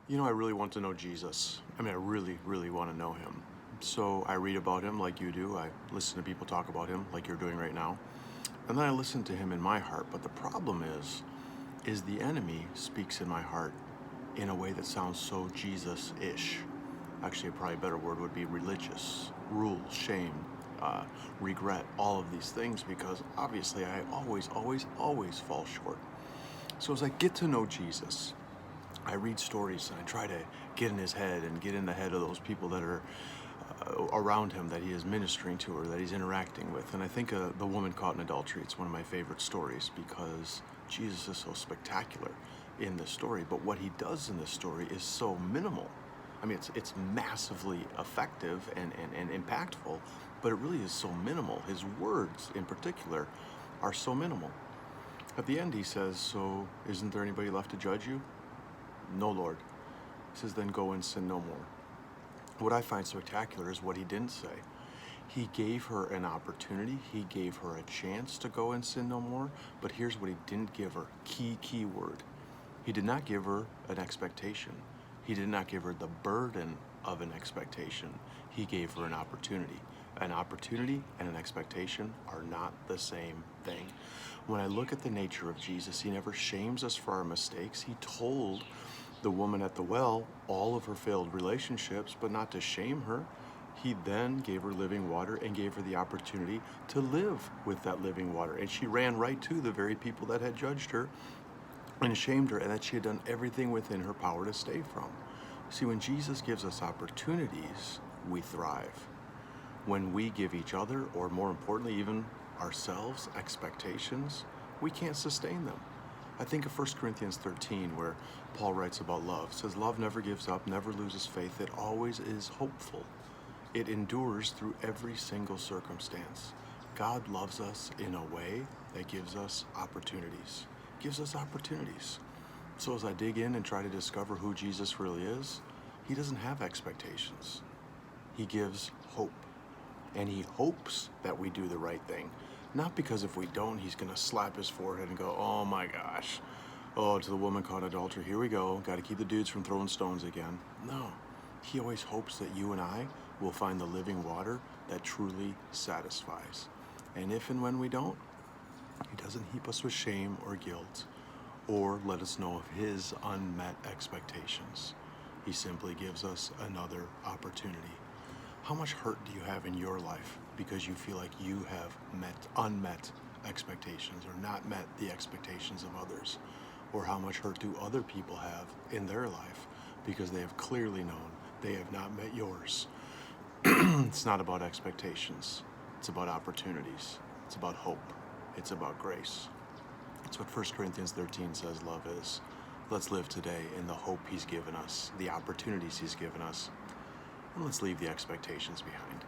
I really want to know Jesus. I mean, I really, really want to know him. So I read about him like you do. I listen to people talk about him like you're doing right now. And then I listen to him in my heart. But the problem is the enemy speaks in my heart in a way that sounds so Jesus-ish. Actually, probably a better word would be religious, rules, shame, regret, all of these things, because obviously I always, always, always fall short. So as I get to know Jesus, I read stories and I try to get in his head and get in the head of those people that are around him that he is ministering to or that he's interacting with. And I think the woman caught in adultery, it's one of my favorite stories because Jesus is so spectacular in this story. But what he does in this story is so minimal. I mean, it's massively effective and impactful, but it really is so minimal. His words in particular are so minimal. At the end, he says, "So isn't there anybody left to judge you?" "No, Lord." He says, "Then go and sin no more." What I find spectacular is what he didn't say. He gave her an opportunity. He gave her a chance to go and sin no more. But here's what he didn't give her. Key word. He did not give her an expectation. He did not give her the burden of an expectation. He gave her an opportunity. An opportunity and an expectation are not the same thing. When I look at the nature of Jesus, he never shames us for our mistakes. He told the woman at the well all of her failed relationships, but not to shame her. He then gave her living water and gave her the opportunity to live with that living water. And she ran right to the very people that had judged her and shamed her, and that she had done everything within her power to stay from. See, when Jesus gives us opportunities, we thrive. When we give each other, or more importantly, even ourselves, expectations, we can't sustain them. I think of 1 Corinthians 13, where Paul writes about love. It says, "Love never gives up, never loses faith. It always is hopeful. It endures through every single circumstance." God loves us in a way that gives us opportunities. Gives us opportunities. So as I dig in and try to discover who Jesus really is, he doesn't have expectations. He gives hope. And he hopes that we do the right thing. Not because if we don't, he's going to slap his forehead and go, "Oh my gosh. Oh, to the woman caught in adultery. Here we go. Got to keep the dudes from throwing stones again." No. He always hopes that you and I will find the living water that truly satisfies. And if and when we don't, he doesn't heap us with shame or guilt or let us know of his unmet expectations. He simply gives us another opportunity. How much hurt do you have in your life because you feel like you have met unmet expectations or not met the expectations of others? Or how much hurt do other people have in their life because they have clearly known they have not met yours? It's not about expectations. It's about opportunities. It's about hope. It's about grace. It's what 1 Corinthians 13 says love is. Let's live today in the hope he's given us, the opportunities he's given us, and let's leave the expectations behind.